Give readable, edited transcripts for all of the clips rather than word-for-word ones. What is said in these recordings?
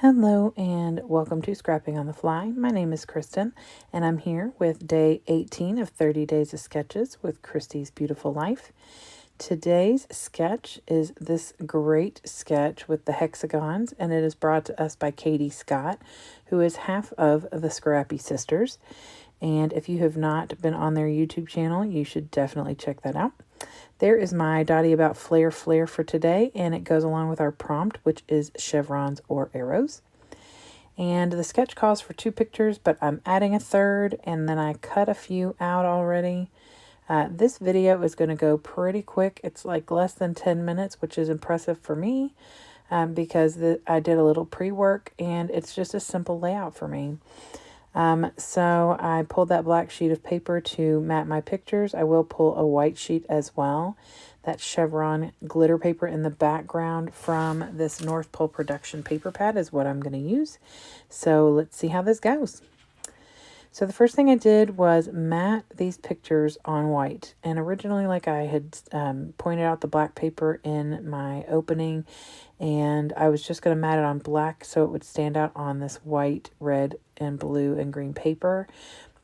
Hello and welcome to Scrapping on the Fly. My name is Kristen and I'm here with day 18 of 30 Days of Sketches with Christy's Beautiful Life. Today's sketch is this great sketch with the hexagons, and it is brought to us by Katie Scott, who is half of the Scrappy sisters. And if you have not been on their YouTube channel, you should definitely check that out. There is my Dottie About Flare for today, and it goes along with our prompt, which is chevrons or arrows. And the sketch calls for 2 pictures, but I'm adding a third, and then I cut a few out already. This video is going to go pretty quick. It's like less than 10 minutes, which is impressive for me because I did a little pre-work, and it's just a simple layout for me. So I pulled that black sheet of paper to mat my pictures. I will pull a white sheet as well. That chevron glitter paper in the background from this North Pole Production paper pad is what I'm going to use. So let's see how this goes. So the first thing I did was mat these pictures on white. And originally, like I had pointed out the black paper in my opening, and I was just going to mat it on black so it would stand out on this white, red, and blue and green paper.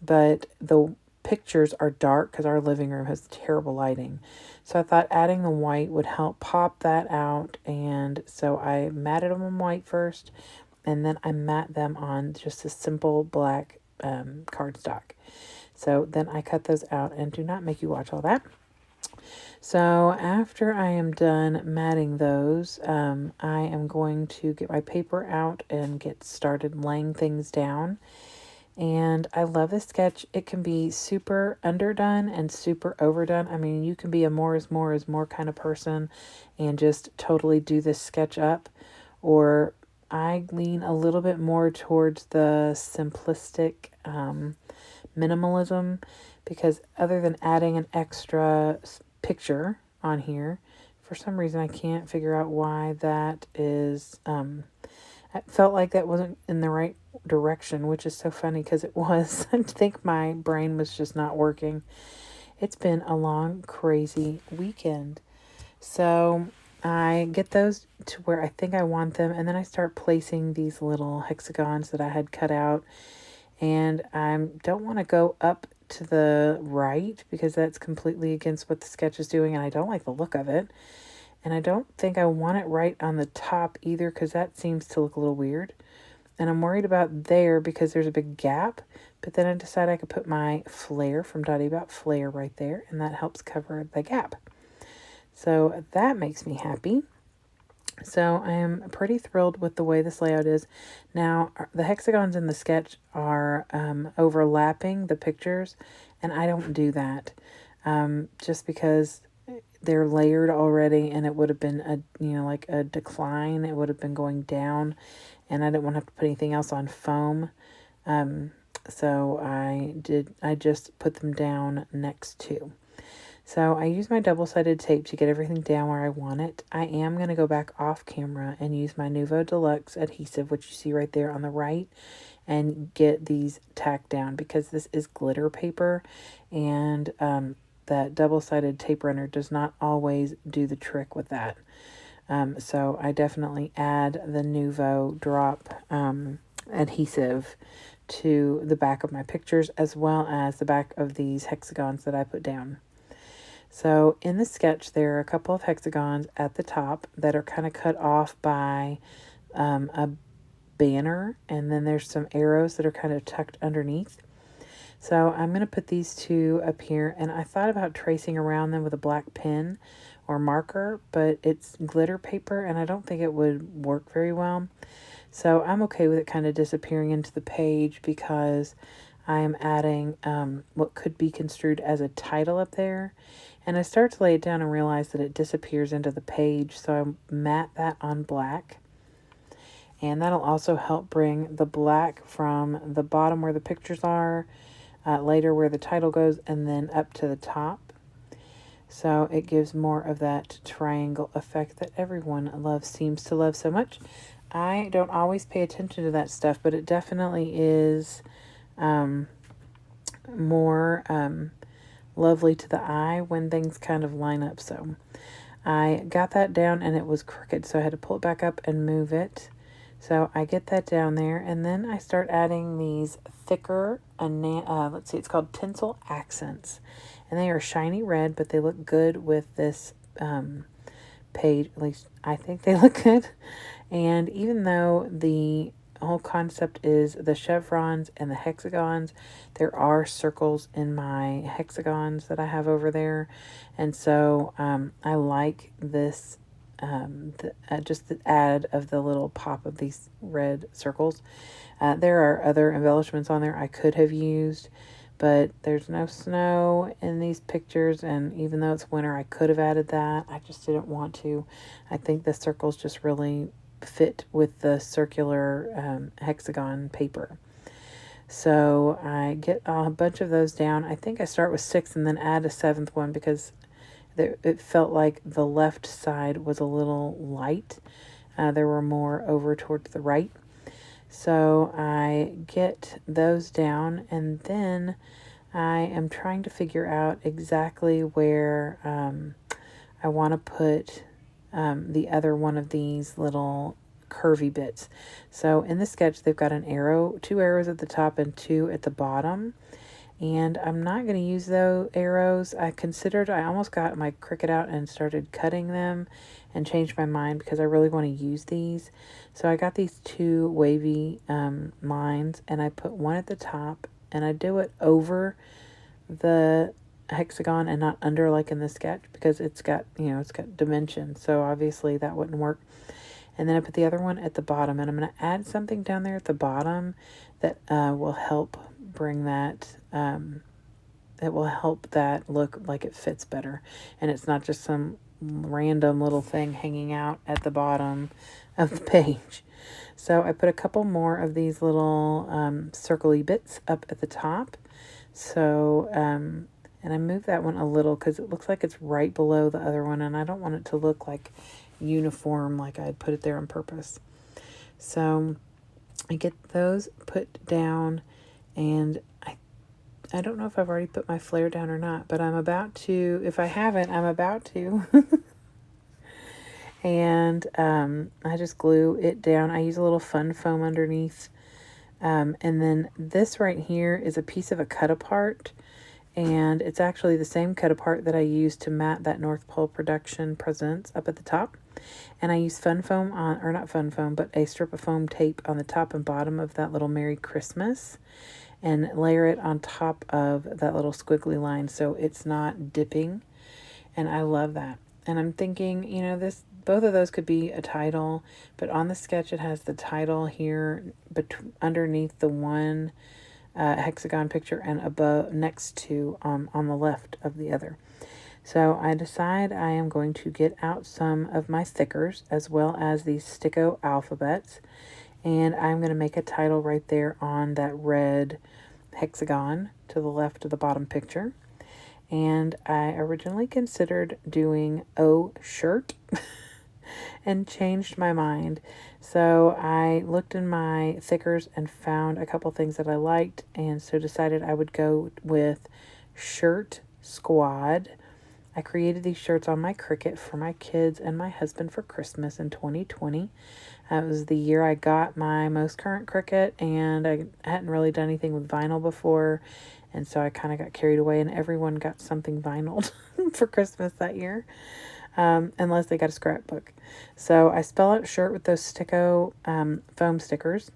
But the pictures are dark because our living room has terrible lighting. So I thought adding the white would help pop that out. And so I matted them on white first, and then I mat them on just a simple black cardstock. So then I cut those out and do not make you watch all that. So after I am done matting those, I am going to get my paper out and get started laying things down. And I love this sketch. It can be super underdone and super overdone. I mean, you can be a more is more kind of person and just totally do this sketch up, or I lean a little bit more towards the simplistic minimalism, because other than adding an extra picture on here, for some reason I can't figure out why that is. I felt like that wasn't in the right direction, which is so funny because it was. I think my brain was just not working. It's been a long, crazy weekend. So I get those to where I think I want them, and then I start placing these little hexagons that I had cut out. And I don't want to go up to the right because that's completely against what the sketch is doing, and I don't like the look of it. And I don't think I want it right on the top either because that seems to look a little weird. And I'm worried about there because there's a big gap. But then I decided I could put my flare from Dottie About Flare right there, and that helps cover the gap. So that makes me happy. So I am pretty thrilled with the way this layout is. Now, the hexagons in the sketch are overlapping the pictures, and I don't do that just because they're layered already, and it would have been like a decline. It would have been going down, and I didn't want to have to put anything else on foam. So I just put them down next to. So I use my double-sided tape to get everything down where I want it. I am going to go back off camera and use my Nuvo Deluxe adhesive, which you see right there on the right, and get these tacked down because this is glitter paper, and that double-sided tape runner does not always do the trick with that. So I definitely add the Nuvo drop adhesive to the back of my pictures as well as the back of these hexagons that I put down. So in the sketch, there are a couple of hexagons at the top that are kind of cut off by a banner, and then there's some arrows that are kind of tucked underneath. So I'm going to put these 2 up here, and I thought about tracing around them with a black pen or marker, but it's glitter paper, and I don't think it would work very well. So I'm okay with it kind of disappearing into the page because I am adding what could be construed as a title up there. And I start to lay it down and realize that it disappears into the page, so I mat that on black. And that'll also help bring the black from the bottom where the pictures are, later where the title goes, and then up to the top. So it gives more of that triangle effect that everyone seems to love so much. I don't always pay attention to that stuff, but it definitely is more lovely to the eye when things kind of line up. So I got that down and it was crooked, so I had to pull it back up and move it So I get that down there, and then I start adding these thicker, let's see, it's called tinsel accents. And they are shiny red, but they look good with this page. At least I think they look good. And even though the whole concept is the chevrons and the hexagons, there are circles in my hexagons that I have over there. And so I like this, just the add of the little pop of these red circles. There are other embellishments on there I could have used, but there's no snow in these pictures, and even though it's winter, I could have added that. I just didn't want to. I think the circles just really fit with the circular hexagon paper. So I get a bunch of those down. I think I start with 6 and then add a 7th one because it felt like the left side was a little light. There were more over towards the right. So I get those down, and then I am trying to figure out exactly where I want to put the other one of these little curvy bits. So in the sketch, they've got an arrow, 2 arrows at the top and 2 at the bottom. And I'm not going to use those arrows. I almost got my Cricut out and started cutting them and changed my mind because I really want to use these. So I got these 2 wavy lines, and I put one at the top, and I do it over the hexagon and not under like in the sketch because it's got dimensions. So obviously that wouldn't work. And then I put the other one at the bottom, and I'm going to add something down there at the bottom that will help bring that, it will help that look like it fits better. And it's not just some random little thing hanging out at the bottom of the page. So I put a couple more of these little circly bits up at the top. So, and I moved that one a little because it looks like it's right below the other one, and I don't want it to look like uniform like I'd put it there on purpose. So I get those put down, and I don't know if I've already put my flare down or not, but I'm about to. If I haven't, I'm about to. And I just glue it down. I use a little fun foam underneath. And then this right here is a piece of a cut apart, and it's actually the same cut apart that I used to mat that North Pole Production Presents up at the top. And I use fun foam on, or not fun foam, but a strip of foam tape on the top and bottom of that little Merry Christmas, and layer it on top of that little squiggly line so it's not dipping. And I love that. And I'm thinking, both of those could be a title, but on the sketch it has the title here underneath the one hexagon picture and above next to on the left of the other. So I decide I am going to get out some of my stickers as well as these Sticko alphabets, and I'm going to make a title right there on that red hexagon to the left of the bottom picture. And I originally considered doing "Oh Shirt" and changed my mind. So I looked in my thickers and found a couple things that I liked, and so decided I would go with Shirt Squad. I created these shirts on my Cricut for my kids and my husband for Christmas in 2020. It was the year I got my most current Cricut, and I hadn't really done anything with vinyl before, and so I kind of got carried away, and everyone got something vinyled for Christmas that year, unless they got a scrapbook. So I spell out shirt with those Sticko foam stickers,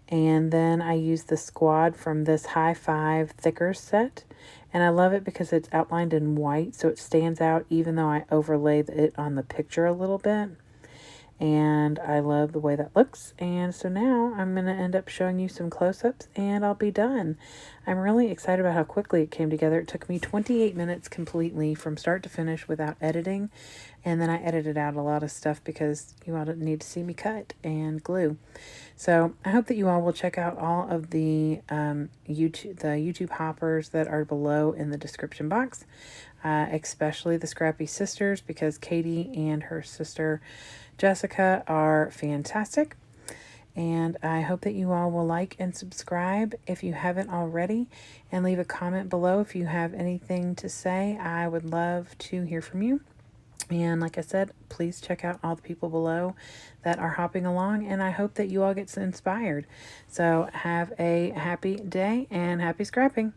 and then I used the squad from this High Five thicker set, and I love it because it's outlined in white, so it stands out even though I overlaid it on the picture a little bit. And I love the way that looks. And so now I'm going to end up showing you some close-ups, and I'll be done. I'm really excited about how quickly it came together. It took me 28 minutes completely from start to finish without editing. And then I edited out a lot of stuff because you all didn't need to see me cut and glue. So I hope that you all will check out all of the YouTube hoppers that are below in the description box, especially the Scrappy sisters, because Katie and her sister Jessica are fantastic. And I hope that you all will like and subscribe if you haven't already, and leave a comment below if you have anything to say. I would love to hear from you. And like I said, please check out all the people below that are hopping along, and I hope that you all get inspired. So have a happy day and happy scrapping.